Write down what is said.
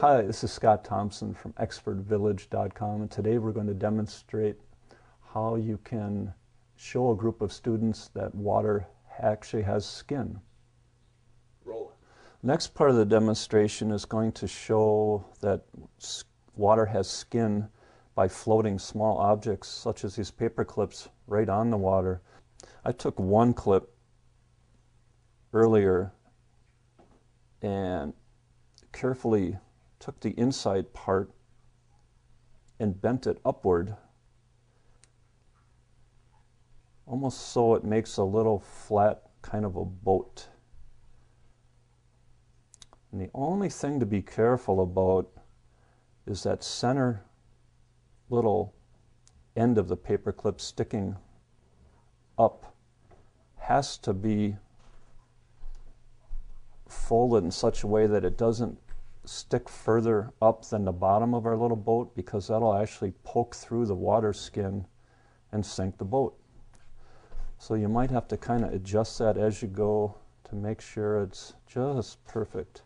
Hi, this is Scott Thompson from expertvillage.com, and today we're going to demonstrate how you can show a group of students that water actually has skin. Roll. Next part of the demonstration is going to show that water has skin by floating small objects such as these paper clips right on the water. I took one clip earlier and carefully took the inside part and bent it upward, almost so it makes a little flat kind of a boat. And the only thing to be careful about is that center little end of the paper clip sticking up has to be folded in such a way that it doesn't stick further up than the bottom of our little boat, because that'll actually poke through the water skin and sink the boat. So you might have to kind of adjust that as you go to make sure it's just perfect.